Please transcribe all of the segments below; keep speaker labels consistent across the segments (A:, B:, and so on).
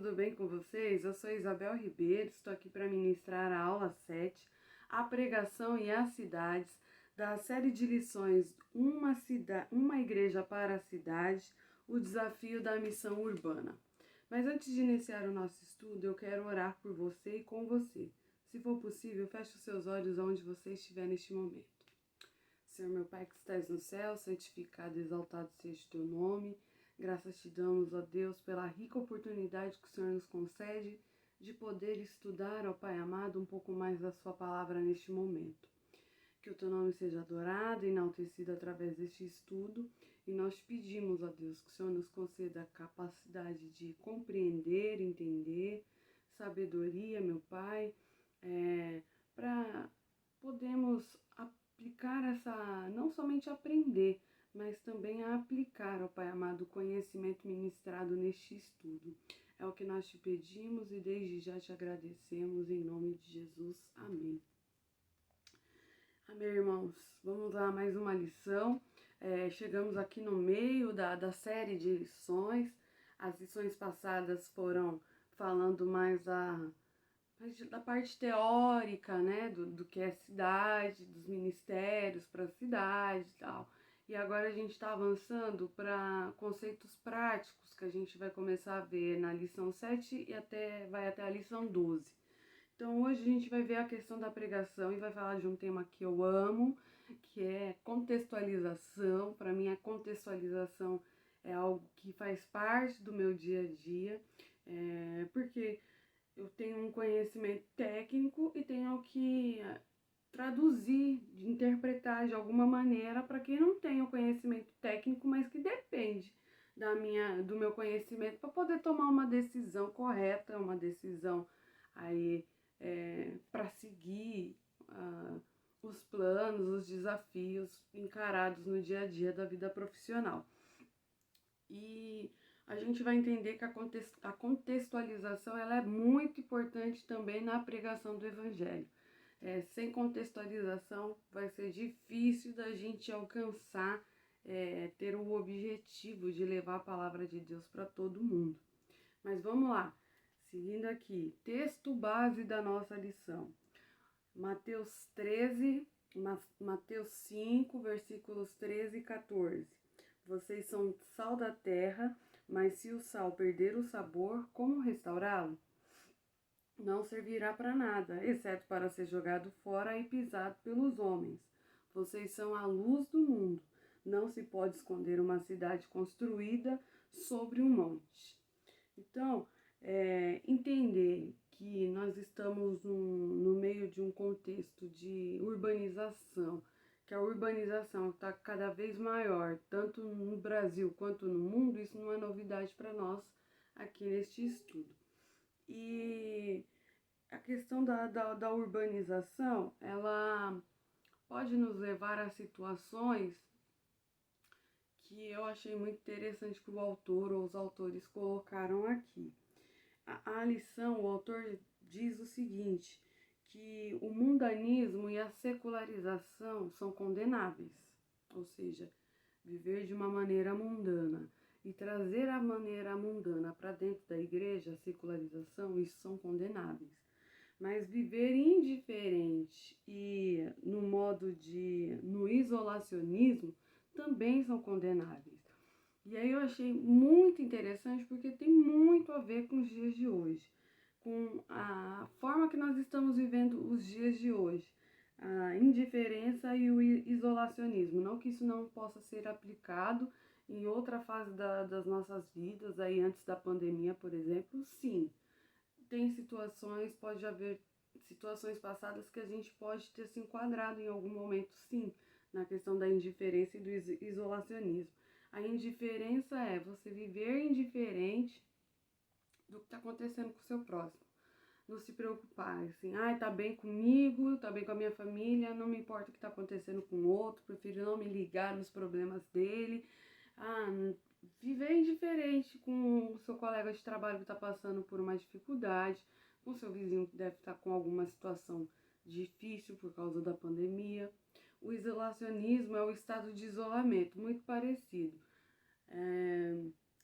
A: tudo bem com vocês? Eu sou Isabel Ribeiro, estou aqui para ministrar a aula 7, a pregação e as cidades, da série de lições Uma Igreja para a Cidade, o desafio da missão urbana. Mas antes de iniciar o nosso estudo, eu quero orar por você e com você. Se for possível, feche os seus olhos onde você estiver neste momento. Senhor meu Pai que estás no céu, santificado e exaltado seja o teu nome. Graças te damos, ó Deus, pela rica oportunidade que o Senhor nos concede de poder estudar, ó Pai amado, um pouco mais da sua palavra neste momento. Que o teu nome seja adorado e enaltecido através deste estudo. E nós te pedimos, ó Deus, que o Senhor nos conceda a capacidade de compreender, entender, sabedoria, meu Pai, para podermos aplicar não somente aprender, mas também a aplicar, ó Pai amado, o conhecimento ministrado neste estudo. É o que nós te pedimos e desde já te agradecemos, em nome de Jesus. Amém. Amém, irmãos. Vamos lá, mais uma lição. Chegamos aqui no meio da série de lições. As lições passadas foram falando mais da parte teórica, né, do que é cidade, dos ministérios para a cidade e tal. E agora a gente está avançando para conceitos práticos que a gente vai começar a ver na lição 7 e vai até a lição 12. Então hoje a gente vai ver a questão da pregação e vai falar de um tema que eu amo, que é contextualização. Para mim a contextualização é algo que faz parte do meu dia a dia, porque eu tenho um conhecimento técnico e tenho que traduzir, interpretar de alguma maneira para quem não tem o conhecimento técnico, mas que depende do meu conhecimento para poder tomar uma decisão correta, uma decisão aí para seguir os planos, os desafios encarados no dia a dia da vida profissional. E a gente vai entender que a contextualização ela é muito importante também na pregação do Evangelho. Sem contextualização vai ser difícil da gente alcançar, ter o objetivo de levar a palavra de Deus para todo mundo. Mas vamos lá, seguindo aqui, texto base da nossa lição. Mateus 5, versículos 13 e 14. Vocês são sal da terra, mas se o sal perder o sabor, como restaurá-lo? Não servirá para nada, exceto para ser jogado fora e pisado pelos homens. Vocês são a luz do mundo. Não se pode esconder uma cidade construída sobre um monte. Então, entender que nós estamos no meio de um contexto de urbanização, que a urbanização está cada vez maior, tanto no Brasil quanto no mundo, isso não é novidade para nós aqui neste estudo. E a questão da urbanização, ela pode nos levar a situações que eu achei muito interessante que o autor ou os autores colocaram aqui. A lição, o autor diz o seguinte, que o mundanismo e a secularização são condenáveis, ou seja, viver de uma maneira mundana e trazer a maneira mundana para dentro da igreja, a secularização, isso são condenáveis. Mas viver indiferente e no isolacionismo também são condenáveis. E aí eu achei muito interessante porque tem muito a ver com os dias de hoje, com a forma que nós estamos vivendo os dias de hoje, a indiferença e o isolacionismo. Não que isso não possa ser aplicado em outra fase das nossas vidas, aí antes da pandemia, por exemplo, sim. Pode haver situações passadas que a gente pode ter se enquadrado em algum momento, sim, na questão da indiferença e do isolacionismo. A indiferença é você viver indiferente do que está acontecendo com o seu próximo. Não se preocupar, assim, tá bem comigo, tá bem com a minha família, não me importa o que está acontecendo com o outro, prefiro não me ligar nos problemas dele. Viver indiferente com o seu colega de trabalho que está passando por uma dificuldade, com o seu vizinho que deve estar com alguma situação difícil por causa da pandemia. O isolacionismo é o estado de isolamento, muito parecido.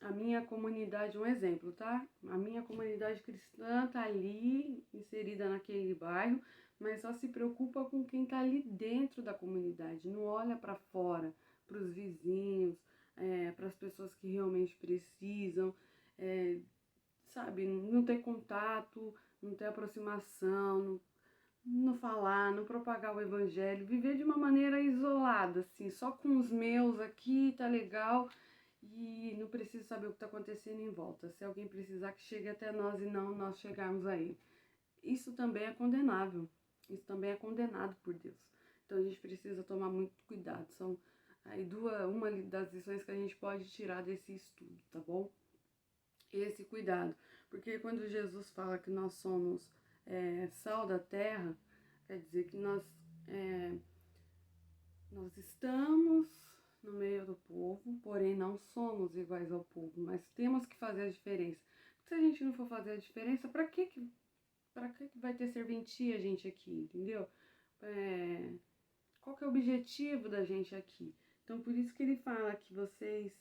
A: a minha comunidade, um exemplo, tá? A minha comunidade cristã tá ali, inserida naquele bairro, mas só se preocupa com quem tá ali dentro da comunidade, não olha para fora, para os vizinhos, para as pessoas que realmente precisam, é, sabe? Não ter contato, não ter aproximação, não falar, não propagar o evangelho, viver de uma maneira isolada, assim, só com os meus aqui, tá legal, e não preciso saber o que está acontecendo em volta. Se alguém precisar, que chegue até nós e não nós chegarmos a ele. Isso também é condenável. Isso também é condenado por Deus. Então a gente precisa tomar muito cuidado. São aí uma das lições que a gente pode tirar desse estudo, tá bom? Esse cuidado. Porque quando Jesus fala que nós somos sal da terra, quer dizer que nós estamos no meio do povo, porém não somos iguais ao povo, mas temos que fazer a diferença. Porque se a gente não for fazer a diferença, para que vai ter serventia a gente aqui, entendeu? Qual que é o objetivo da gente aqui? Então, por isso que ele fala que vocês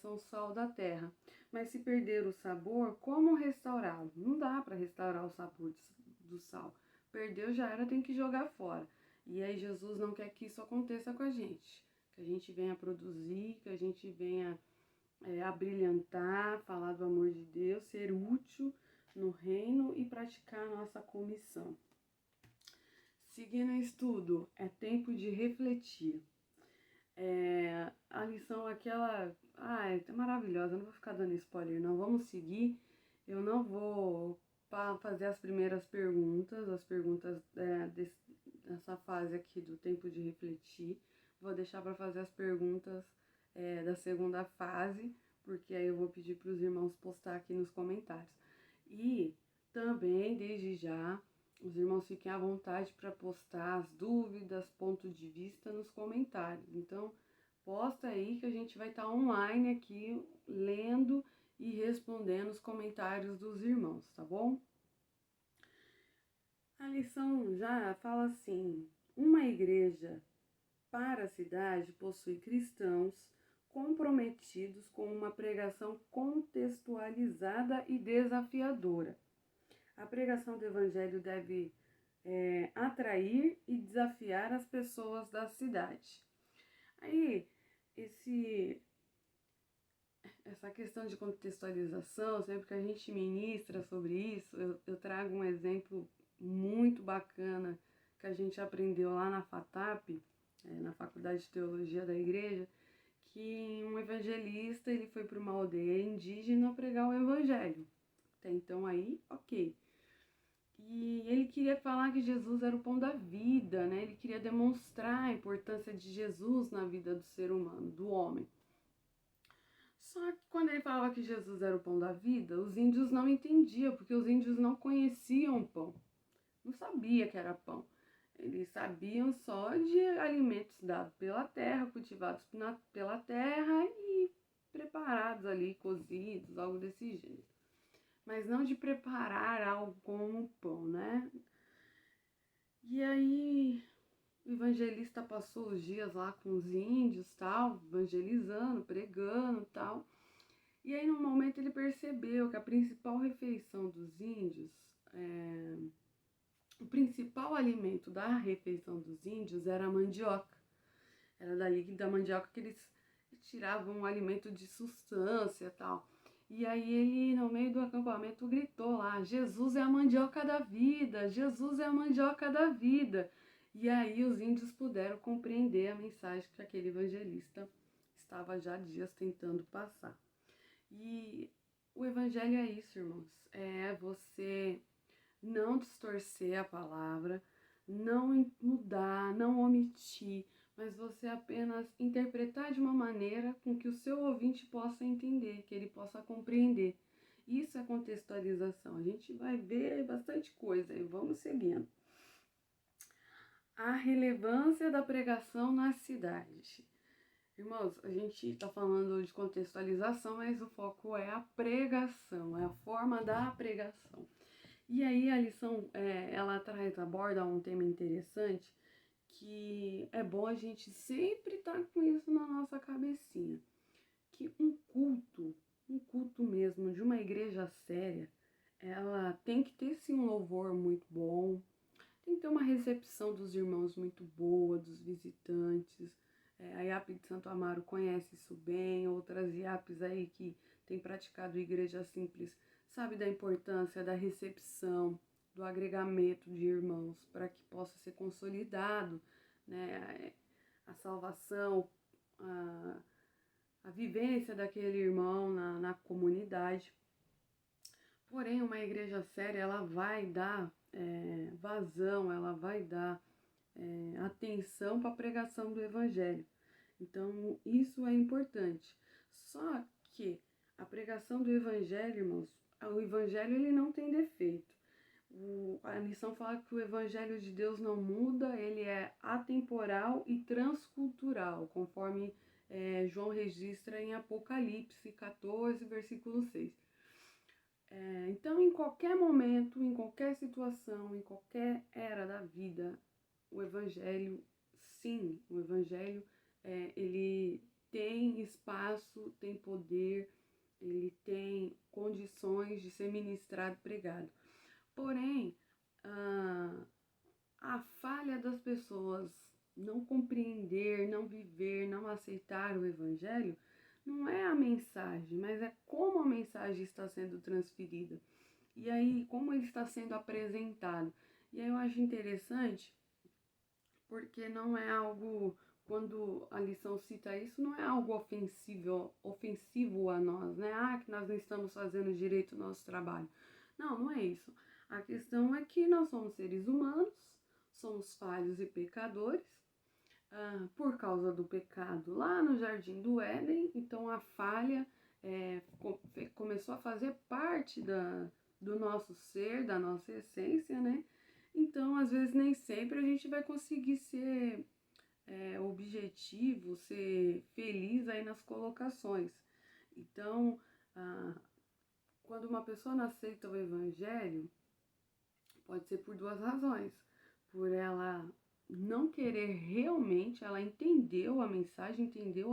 A: são o sal da terra. Mas se perder o sabor, como restaurá-lo? Não dá para restaurar o sabor do sal. Perdeu, já era, tem que jogar fora. E aí Jesus não quer que isso aconteça com a gente. Que a gente venha produzir, que a gente venha abrilhantar, falar do amor de Deus, ser útil no reino e praticar a nossa comissão. Seguindo o estudo, é tempo de refletir. A lição aquela, é maravilhosa, eu não vou ficar dando spoiler, não, vamos seguir. Eu não vou fazer as primeiras perguntas, dessa fase aqui do tempo de refletir. Vou deixar para fazer as perguntas da segunda fase, porque aí eu vou pedir para os irmãos postar aqui nos comentários. E também, desde já, os irmãos fiquem à vontade para postar as dúvidas, ponto de vista nos comentários. Então, posta aí que a gente vai estar online aqui, lendo e respondendo os comentários dos irmãos, tá bom? A lição já fala assim: uma igreja para a cidade possui cristãos comprometidos com uma pregação contextualizada e desafiadora. A pregação do evangelho deve atrair e desafiar as pessoas da cidade. Aí, essa questão de contextualização, sempre que a gente ministra sobre isso, eu trago um exemplo muito bacana que a gente aprendeu lá na FATAP, na Faculdade de Teologia da Igreja, que um evangelista ele foi para uma aldeia indígena pregar o evangelho. Até então aí, ok. E ele queria falar que Jesus era o pão da vida, né? Ele queria demonstrar a importância de Jesus na vida do ser humano, do homem. Só que quando ele falava que Jesus era o pão da vida, os índios não entendiam, porque os índios não conheciam o pão. Não sabia que era pão. Eles sabiam só de alimentos dados pela terra, cultivados pela terra e preparados ali, cozidos, algo desse jeito. Mas não de preparar algo como pão, né? E aí o evangelista passou os dias lá com os índios, tal, evangelizando, pregando, tal. E aí no momento ele percebeu que a principal refeição dos índios, o principal alimento da refeição dos índios era a mandioca. Era daí da mandioca que eles tiravam um alimento de substância, tal. E aí ele, no meio do acampamento, gritou lá: Jesus é a mandioca da vida, Jesus é a mandioca da vida. E aí os índios puderam compreender a mensagem que aquele evangelista estava já há dias tentando passar. E o evangelho é isso, irmãos, é você não distorcer a palavra, não mudar, não omitir, mas você apenas interpretar de uma maneira com que o seu ouvinte possa entender, que ele possa compreender. Isso é contextualização. A gente vai ver bastante coisa e vamos seguindo. A relevância da pregação na cidade. Irmãos, a gente está falando de contextualização, mas o foco é a pregação, é a forma da pregação. E aí a lição, ela aborda um tema interessante, que é bom a gente sempre estar com isso na nossa cabecinha. Que um culto um culto mesmo de uma igreja séria, ela tem que ter sim um louvor muito bom, tem que ter uma recepção dos irmãos muito boa, dos visitantes. A IAP de Santo Amaro conhece isso bem, outras IAPs aí que têm praticado igreja simples, sabe da importância da recepção, do agregamento de irmãos, para que possa ser consolidado, né, a salvação, a, a vivência daquele irmão na comunidade. Porém, uma igreja séria, ela vai dar vazão, ela vai dar atenção para a pregação do evangelho. Então, isso é importante. Só que a pregação do evangelho, irmãos, o evangelho ele não tem defeito. A lição fala que o evangelho de Deus não muda, ele é atemporal e transcultural, conforme João registra em Apocalipse 14, versículo 6. Então, em qualquer momento, em qualquer situação, em qualquer era da vida, o evangelho, sim, o evangelho, ele tem espaço, tem poder, ele tem condições de ser ministrado, pregado. Porém, a falha das pessoas não compreender, não viver, não aceitar o evangelho, não é a mensagem, mas é como a mensagem está sendo transferida. E aí, como ele está sendo apresentado. E aí eu acho interessante, porque não é algo, quando a lição cita isso, não é algo ofensivo a nós, né? Que nós não estamos fazendo direito o nosso trabalho. Não, não é isso. A questão é que nós somos seres humanos, somos falhos e pecadores, por causa do pecado lá no Jardim do Éden, então a falha começou a fazer parte do nosso ser, da nossa essência, né? Então, às vezes, nem sempre a gente vai conseguir ser objetivo, ser feliz aí nas colocações. Então, quando uma pessoa não aceita o evangelho, pode ser por duas razões. Por ela não querer realmente, ela entendeu a mensagem, entendeu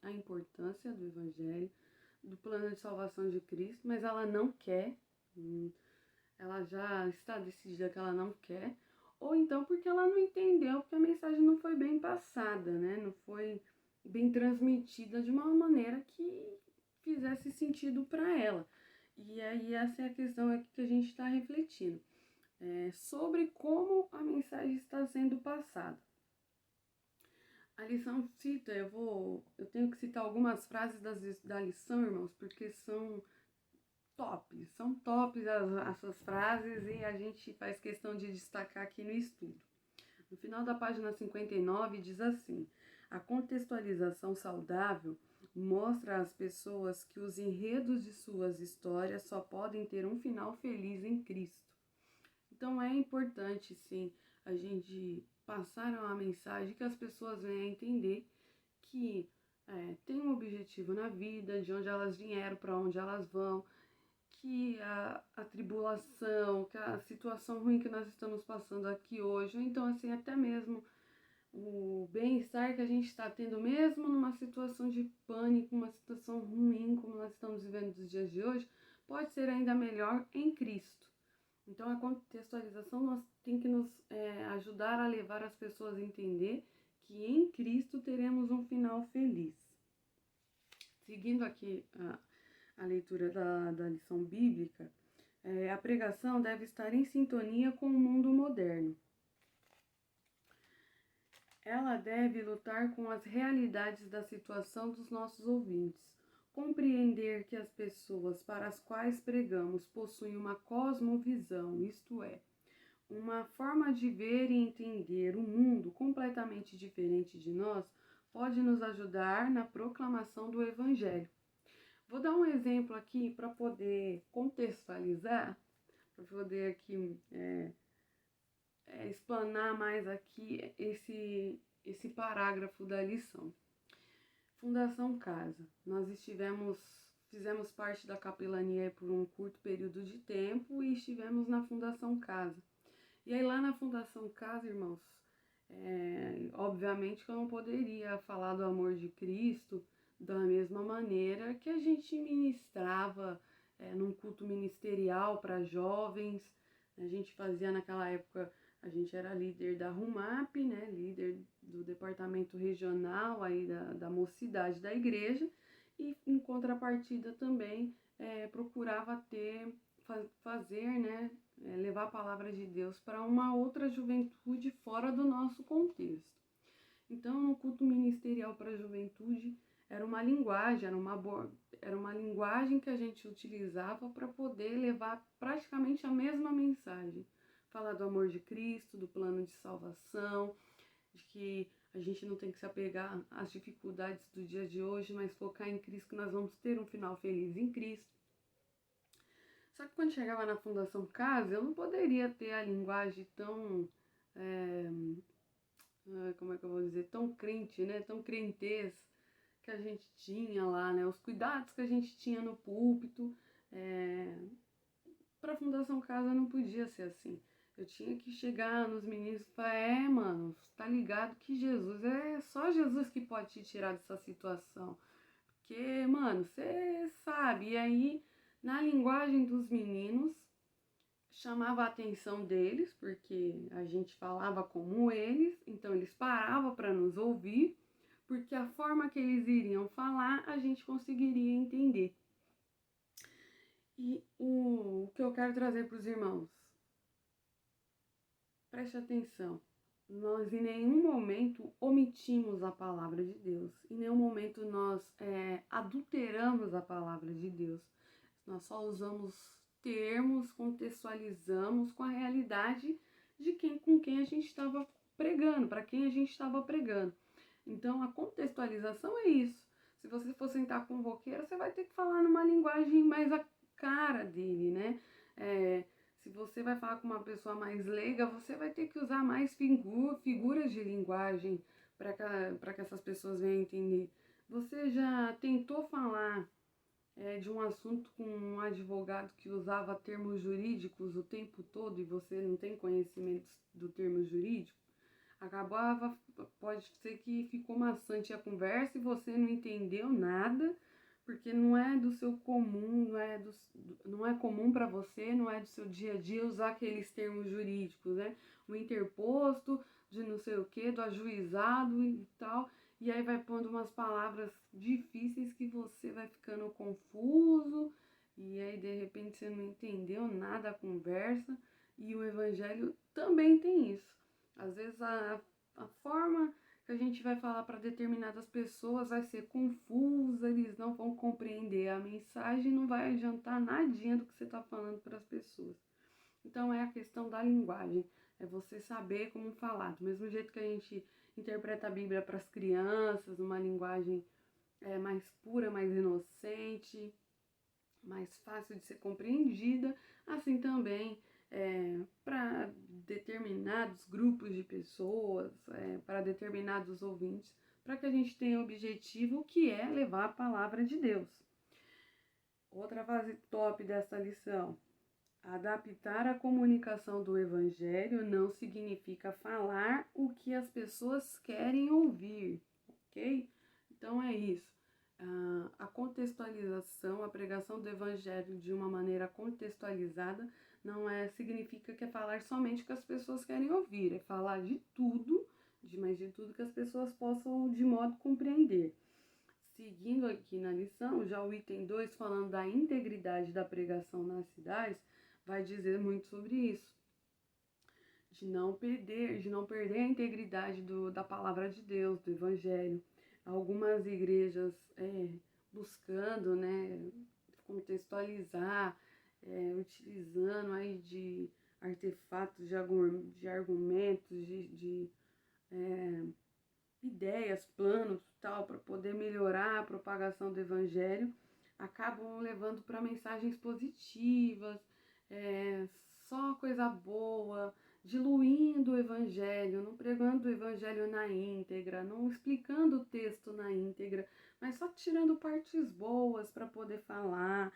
A: a importância do evangelho, do plano de salvação de Cristo, mas ela não quer, ela já está decidida que ela não quer, ou então porque ela não entendeu, porque a mensagem não foi bem passada, né? Não foi bem transmitida de uma maneira que fizesse sentido para ela. E aí essa é a questão aqui que a gente está refletindo. Sobre como a mensagem está sendo passada. A lição cita, eu tenho que citar algumas frases da lição, irmãos, porque são tops as suas frases e a gente faz questão de destacar aqui no estudo. No final da página 59 diz assim: a contextualização saudável mostra às pessoas que os enredos de suas histórias só podem ter um final feliz em Cristo. Então é importante, sim, a gente passar uma mensagem que as pessoas venham a entender que tem um objetivo na vida, de onde elas vieram, para onde elas vão, que a tribulação, que a situação ruim que nós estamos passando aqui hoje, ou então assim, até mesmo o bem-estar que a gente está tendo mesmo numa situação de pânico, uma situação ruim como nós estamos vivendo nos dias de hoje, pode ser ainda melhor em Cristo. Então, a contextualização tem que nos ajudar a levar as pessoas a entender que em Cristo teremos um final feliz. Seguindo aqui a leitura da lição bíblica, a pregação deve estar em sintonia com o mundo moderno. Ela deve lutar com as realidades da situação dos nossos ouvintes. Compreender que as pessoas para as quais pregamos possuem uma cosmovisão, isto é, uma forma de ver e entender o mundo completamente diferente de nós, pode nos ajudar na proclamação do Evangelho. Vou dar um exemplo aqui para poder contextualizar, para poder aqui explanar mais aqui esse parágrafo da lição. Fundação Casa. Nós fizemos parte da capelania por um curto período de tempo e estivemos na Fundação Casa. E aí lá na Fundação Casa, irmãos, obviamente que eu não poderia falar do amor de Cristo, Da mesma maneira que a gente ministrava num culto ministerial para jovens, a gente fazia naquela época, a gente era líder da RUMAP, né, líder do departamento regional aí da mocidade da igreja, e em contrapartida também procurava fazer, né, levar a palavra de Deus para uma outra juventude fora do nosso contexto. Então, no culto ministerial para a juventude, era uma linguagem, era uma linguagem que a gente utilizava para poder levar praticamente a mesma mensagem. Falar do amor de Cristo, do plano de salvação, de que a gente não tem que se apegar às dificuldades do dia de hoje, mas focar em Cristo, que nós vamos ter um final feliz em Cristo. Só que quando chegava na Fundação Casa, eu não poderia ter a linguagem tão... como é que eu vou dizer? Tão crente, né? Tão crentez que a gente tinha lá, né? Os cuidados que a gente tinha no púlpito. Para a Fundação Casa não podia ser assim. Eu tinha que chegar nos meninos e falar, mano, tá ligado que Jesus é só Jesus que pode te tirar dessa situação. Porque, mano, você sabe. E aí, na linguagem dos meninos, chamava a atenção deles, porque a gente falava como eles, então eles paravam para nos ouvir, porque a forma que eles iriam falar, a gente conseguiria entender. E o que eu quero trazer para os irmãos, preste atenção, nós em nenhum momento omitimos a palavra de Deus, em nenhum momento nós adulteramos a palavra de Deus, nós só usamos termos, contextualizamos com a realidade de com quem a gente estava pregando, para quem a gente estava pregando. Então a contextualização é isso. Se você for sentar com um roqueiro, você vai ter que falar numa linguagem mais a cara dele, né? Se você vai falar com uma pessoa mais leiga, você vai ter que usar mais figuras de linguagem para que essas pessoas venham entender. Você já tentou falar de um assunto com um advogado que usava termos jurídicos o tempo todo e você não tem conhecimento do termo jurídico? Pode ser que ficou maçante a conversa e você não entendeu nada, porque não é do seu comum, não é comum para você, não é do seu dia a dia usar aqueles termos jurídicos, né? O interposto, de não sei o que, do ajuizado e tal. E aí vai pondo umas palavras difíceis que você vai ficando confuso, e aí de repente você não entendeu nada da conversa, e o evangelho também tem isso. Às vezes a forma que a gente vai falar para determinadas pessoas vai ser confusa, eles não vão compreender a mensagem, não vai adiantar nadinha do que você está falando para as pessoas. Então é a questão da linguagem, é você saber como falar. Do mesmo jeito que a gente interpreta a Bíblia para as crianças, uma linguagem mais pura, mais inocente, mais fácil de ser compreendida, assim também para determinados grupos de pessoas, para determinados ouvintes, para que a gente tenha o objetivo que é levar a palavra de Deus. Outra fase top dessa lição: adaptar a comunicação do evangelho não significa falar o que as pessoas querem ouvir, ok? Então é isso. A contextualização, a pregação do evangelho de uma maneira contextualizada não significa que é falar somente o que as pessoas querem ouvir, é falar de tudo, mas de tudo que as pessoas possam de modo compreender. Seguindo aqui na lição, já o item 2, falando da integridade da pregação nas cidades, vai dizer muito sobre isso. De não perder a integridade da palavra de Deus, do evangelho. Algumas igrejas buscando, né, contextualizar, utilizando aí de artefatos, de argumentos, de ideias, planos, tal, para poder melhorar a propagação do evangelho, acabam levando para mensagens positivas, só coisa boa, diluindo o evangelho, não pregando o evangelho na íntegra, não explicando o texto na íntegra, mas só tirando partes boas para poder falar,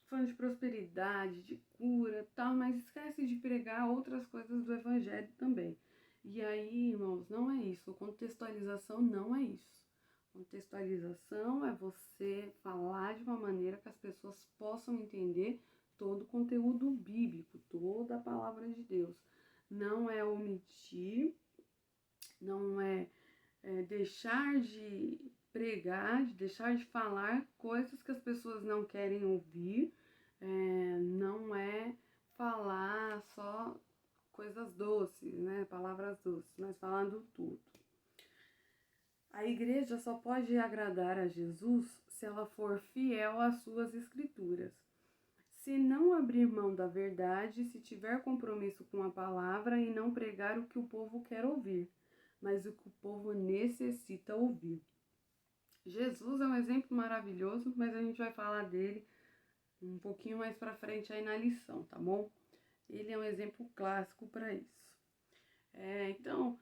A: falando de prosperidade, de cura, tal, mas esquece de pregar outras coisas do evangelho também. E aí, irmãos, não é isso. Contextualização não é isso. Contextualização é você falar de uma maneira que as pessoas possam entender todo o conteúdo bíblico, toda a palavra de Deus. Não é omitir, não é deixar de pregar, de deixar de falar coisas que as pessoas não querem ouvir, não é falar só coisas doces, né? Palavras doces, mas falando tudo. A igreja só pode agradar a Jesus se ela for fiel às suas escrituras. Se não abrir mão da verdade, se tiver compromisso com a palavra e não pregar o que o povo quer ouvir, mas o que o povo necessita ouvir. Jesus é um exemplo maravilhoso, mas a gente vai falar dele um pouquinho mais para frente aí na lição, tá bom? Ele é um exemplo clássico para isso. Então,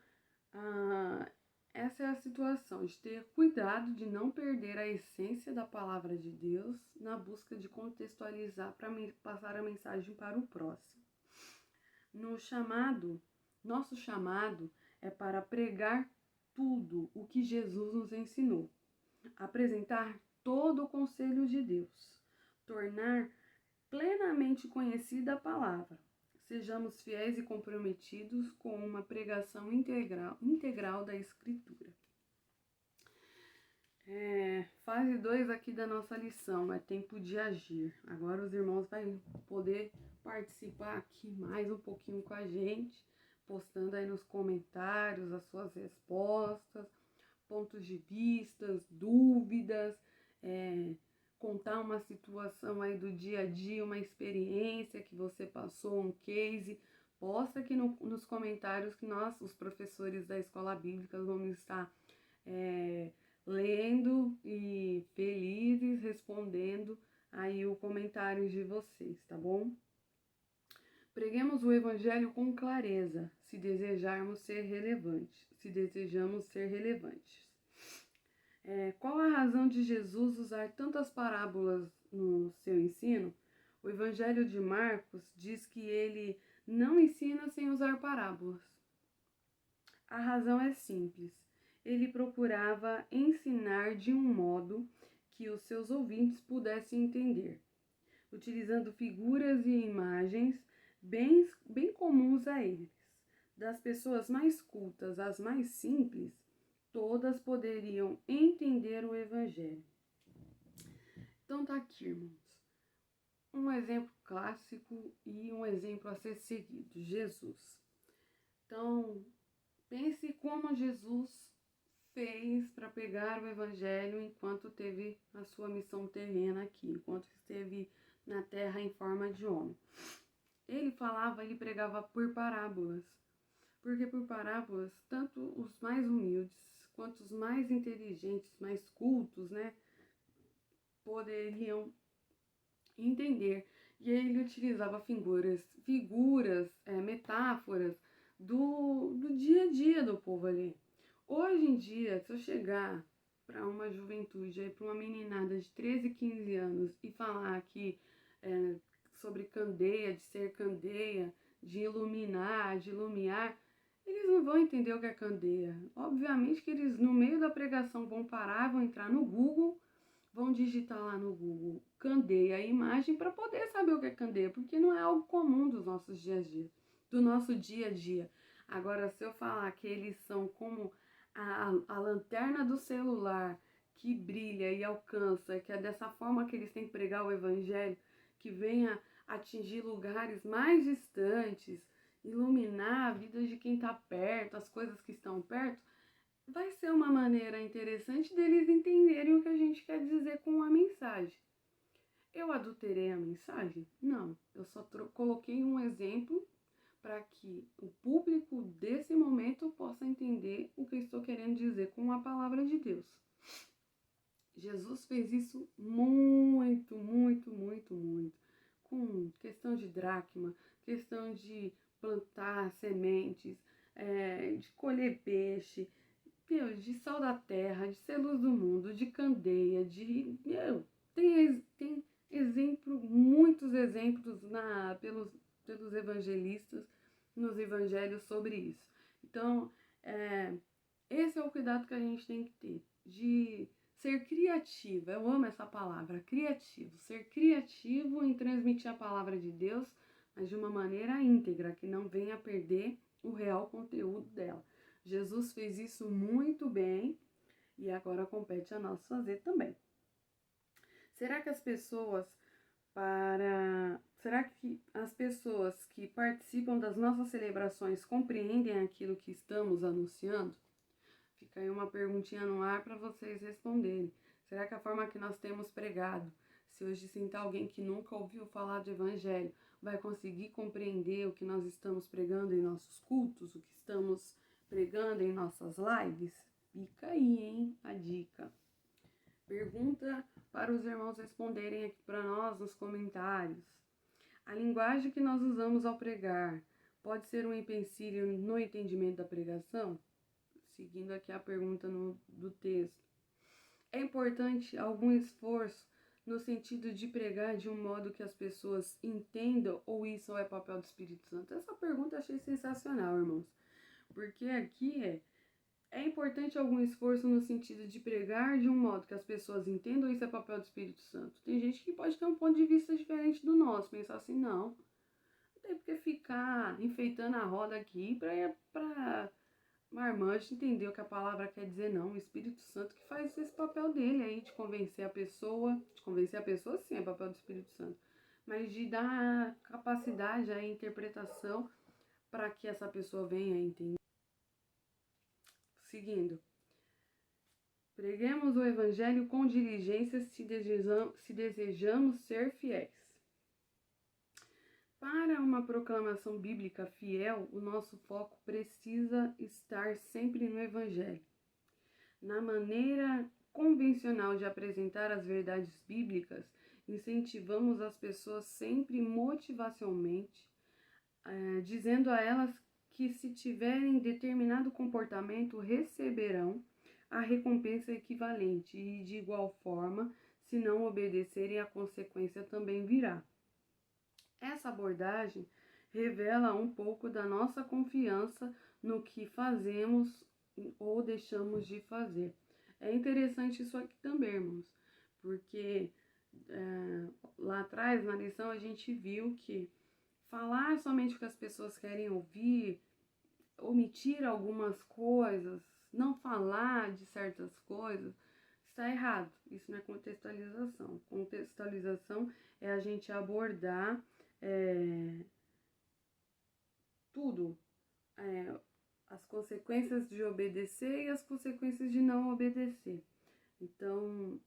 A: essa é a situação, de ter cuidado de não perder a essência da palavra de Deus na busca de contextualizar para passar a mensagem para o próximo. Nosso chamado é para pregar tudo o que Jesus nos ensinou, apresentar todo o conselho de Deus, tornar plenamente conhecida a palavra. Sejamos fiéis e comprometidos com uma pregação integral da Escritura. Fase 2 aqui da nossa lição é tempo de agir. Agora os irmãos vão poder participar aqui mais um pouquinho com a gente, postando aí nos comentários as suas respostas, pontos de vista, dúvidas, contar uma situação aí do dia a dia, uma experiência que você passou, um case. Posta aqui nos comentários que nós, os professores da Escola Bíblica, vamos estar lendo e felizes respondendo aí o comentário de vocês, tá bom? Preguemos o Evangelho com clareza, se desejamos ser relevantes. Qual a razão de Jesus usar tantas parábolas no seu ensino? O Evangelho de Marcos diz que ele não ensina sem usar parábolas. A razão é simples. Ele procurava ensinar de um modo que os seus ouvintes pudessem entender, utilizando figuras e imagens bem comuns a eles. Das pessoas mais cultas às mais simples, todas poderiam entender o Evangelho. Então tá aqui, irmãos, um exemplo clássico e um exemplo a ser seguido, Jesus. Então, pense como Jesus fez para pegar o Evangelho enquanto teve a sua missão terrena aqui, enquanto esteve na terra em forma de homem. Ele pregava por parábolas, porque por parábolas, tanto os mais humildes quanto os mais inteligentes, mais cultos, né, poderiam entender. E ele utilizava figuras, metáforas do dia a dia do povo ali. Hoje em dia, se eu chegar para uma juventude, para uma meninada de 13, 15 anos e falar aqui sobre candeia, de ser candeia, de iluminar, de ilumiar, eles não vão entender o que é candeia. Obviamente que eles, no meio da pregação, vão parar, vão entrar no Google, vão digitar lá no Google candeia, a imagem, para poder saber o que é candeia, porque não é algo comum dos nossos dias a dia, do nosso dia a dia. Agora, se eu falar que eles são como a lanterna do celular, que brilha e alcança, que é dessa forma que eles têm que pregar o Evangelho, que venha atingir lugares mais distantes, iluminar a vida de quem está perto, as coisas que estão perto, vai ser uma maneira interessante deles entenderem o que a gente quer dizer com a mensagem. Eu adulterei a mensagem? Não, eu só coloquei um exemplo para que o público desse momento possa entender o que eu estou querendo dizer com a palavra de Deus. Jesus fez isso muito, com questão de dracma, questão de plantar sementes, de colher peixe, de sal da terra, de ser luz do mundo, de candeia, tem muitos exemplos pelos evangelistas nos evangelhos sobre isso. Então, Esse é o cuidado que a gente tem que ter, de ser criativo. Eu amo essa palavra, criativo. Ser criativo em transmitir a palavra de Deus, mas de uma maneira íntegra, que não venha a perder o real conteúdo dela. Jesus fez isso muito bem e agora compete a nós fazer também. Será que as pessoas que participam das nossas celebrações compreendem aquilo que estamos anunciando? Fica aí uma perguntinha no ar para vocês responderem. Será que a forma que nós temos pregado, se hoje sentar alguém que nunca ouviu falar de evangelho, vai conseguir compreender o que nós estamos pregando em nossos cultos, o que estamos pregando em nossas lives? Fica aí, hein, a dica. Pergunta para os irmãos responderem aqui para nós nos comentários. A linguagem que nós usamos ao pregar pode ser um empecilho no entendimento da pregação? Seguindo aqui a pergunta do texto. É importante algum esforço no sentido de pregar de um modo que as pessoas entendam, ou isso é papel do Espírito Santo? Essa pergunta eu achei sensacional, irmãos. Porque aqui é importante algum esforço no sentido de pregar de um modo que as pessoas entendam, ou isso é papel do Espírito Santo? Tem gente que pode ter um ponto de vista diferente do nosso, pensar assim, não tem porque ficar enfeitando a roda aqui para marmanjo entender o que a palavra quer dizer, não. O Espírito Santo que faz esse papel dele aí, de convencer a pessoa sim, é papel do Espírito Santo, mas de dar capacidade à interpretação para que essa pessoa venha entender. Seguindo. Preguemos o Evangelho com diligência se desejamos ser fiéis. Para uma proclamação bíblica fiel, o nosso foco precisa estar sempre no Evangelho. Na maneira convencional de apresentar as verdades bíblicas, incentivamos as pessoas sempre motivacionalmente, dizendo a elas que se tiverem determinado comportamento receberão a recompensa equivalente e, de igual forma, se não obedecerem, a consequência também virá. Essa abordagem revela um pouco da nossa confiança no que fazemos ou deixamos de fazer. É interessante isso aqui também, irmãos, porque lá atrás, na lição, a gente viu que falar somente o que as pessoas querem ouvir, omitir algumas coisas, não falar de certas coisas, está errado. Isso não é contextualização. Contextualização é a gente abordar tudo, as consequências de obedecer e as consequências de não obedecer. Então,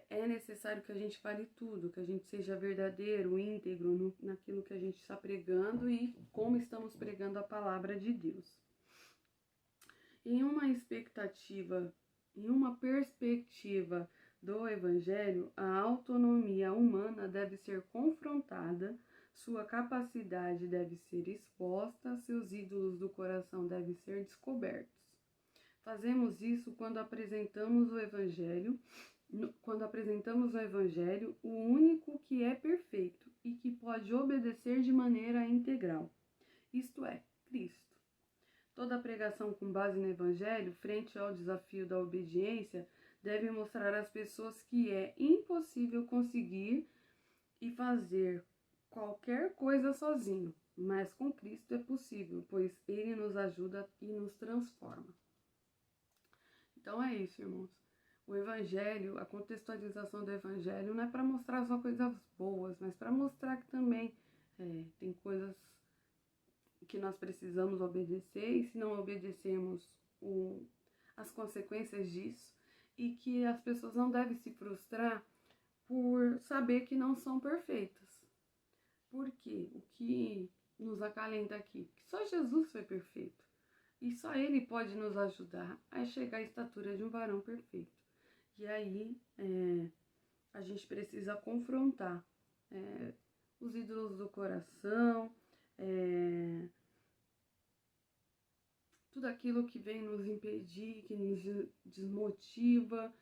A: é necessário que a gente fale tudo, que a gente seja verdadeiro, íntegro naquilo que a gente está pregando e como estamos pregando a palavra de Deus. Em uma perspectiva do Evangelho, a autonomia humana deve ser confrontada, sua capacidade deve ser exposta, seus ídolos do coração devem ser descobertos. Fazemos isso quando apresentamos o Evangelho, o único que é perfeito e que pode obedecer de maneira integral, isto é, Cristo. Toda pregação com base no Evangelho, frente ao desafio da obediência, deve mostrar às pessoas que é impossível conseguir e fazer qualquer coisa sozinho, mas com Cristo é possível, pois Ele nos ajuda e nos transforma. Então é isso, irmãos. O Evangelho, a contextualização do Evangelho não é para mostrar só coisas boas, mas para mostrar que também tem coisas que nós precisamos obedecer, e se não obedecermos, as consequências disso, e que as pessoas não devem se frustrar por saber que não são perfeitas. Porque o que nos acalenta aqui? Que só Jesus foi perfeito. E só Ele pode nos ajudar a chegar à estatura de um varão perfeito. E aí a gente precisa confrontar os ídolos do coração, tudo aquilo que vem nos impedir, que nos desmotiva,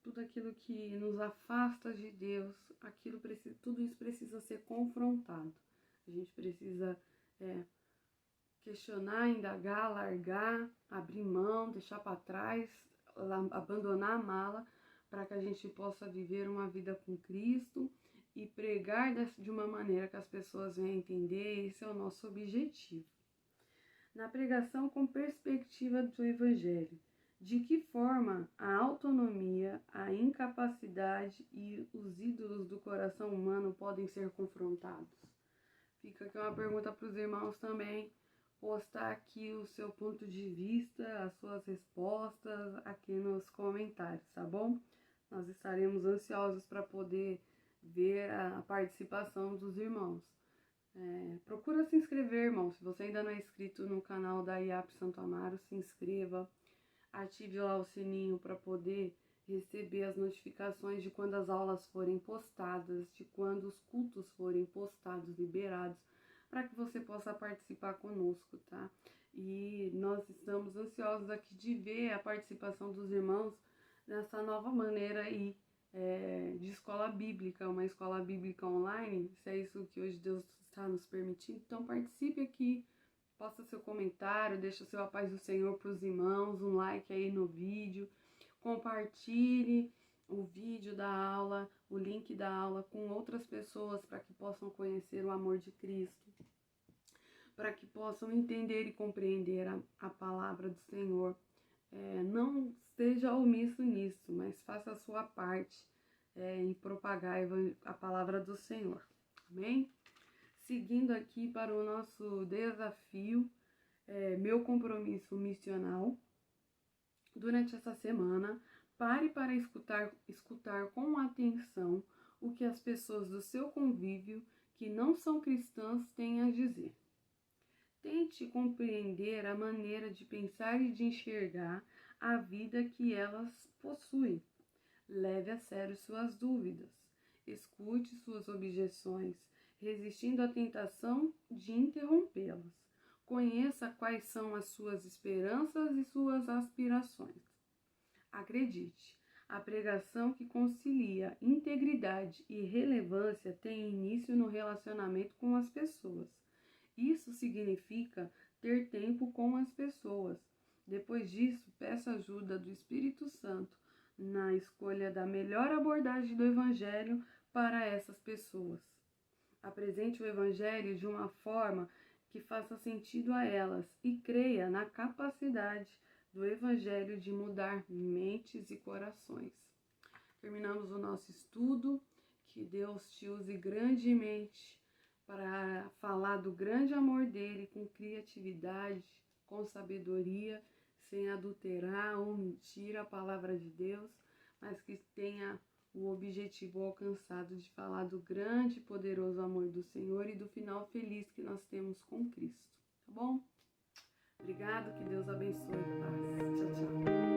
A: tudo aquilo que nos afasta de Deus, tudo isso precisa ser confrontado. A gente precisa questionar, indagar, largar, abrir mão, deixar para trás, abandonar a mala, para que a gente possa viver uma vida com Cristo e pregar de uma maneira que as pessoas venham entender. Esse é o nosso objetivo. Na pregação com perspectiva do Evangelho, de que forma a autonomia, a incapacidade e os ídolos do coração humano podem ser confrontados? Fica aqui uma pergunta para os irmãos também, postar aqui o seu ponto de vista, as suas respostas aqui nos comentários, tá bom? Nós estaremos ansiosos para poder ver a participação dos irmãos. Procura se inscrever, irmão. Se você ainda não é inscrito no canal da IAP Santo Amaro, se inscreva. Ative lá o sininho para poder receber as notificações de quando as aulas forem postadas, de quando os cultos forem postados, liberados, para que você possa participar conosco, tá? E nós estamos ansiosos aqui de ver a participação dos irmãos nessa nova maneira aí de escola bíblica, uma escola bíblica online, se é isso que hoje Deus está nos permitindo. Então participe aqui, posta seu comentário, deixa o seu a paz do Senhor para os irmãos, um like aí no vídeo, compartilhe o vídeo da aula, o link da aula com outras pessoas para que possam conhecer o amor de Cristo, para que possam entender e compreender a palavra do Senhor. Não esteja omisso nisso, mas faça a sua parte em propagar a palavra do Senhor. Amém? Seguindo aqui para o nosso desafio, meu compromisso missional. Durante essa semana, pare para escutar com atenção o que as pessoas do seu convívio que não são cristãs têm a dizer. Tente compreender a maneira de pensar e de enxergar a vida que elas possuem. Leve a sério suas dúvidas. Escute suas objeções, resistindo à tentação de interrompê-las. Conheça quais são as suas esperanças e suas aspirações. Acredite, a pregação que concilia integridade e relevância tem início no relacionamento com as pessoas. Isso significa ter tempo com as pessoas. Depois disso, peça ajuda do Espírito Santo na escolha da melhor abordagem do Evangelho para essas pessoas. Apresente o Evangelho de uma forma que faça sentido a elas e creia na capacidade do Evangelho de mudar mentes e corações. Terminamos o nosso estudo. Que Deus te use grandemente para falar do grande amor dele com criatividade, com sabedoria, sem adulterar ou mentir a palavra de Deus, mas que tenha o objetivo alcançado de falar do grande e poderoso amor do Senhor e do final feliz que nós temos com Cristo, tá bom? Obrigado, que Deus abençoe. Paz. Tchau, tchau.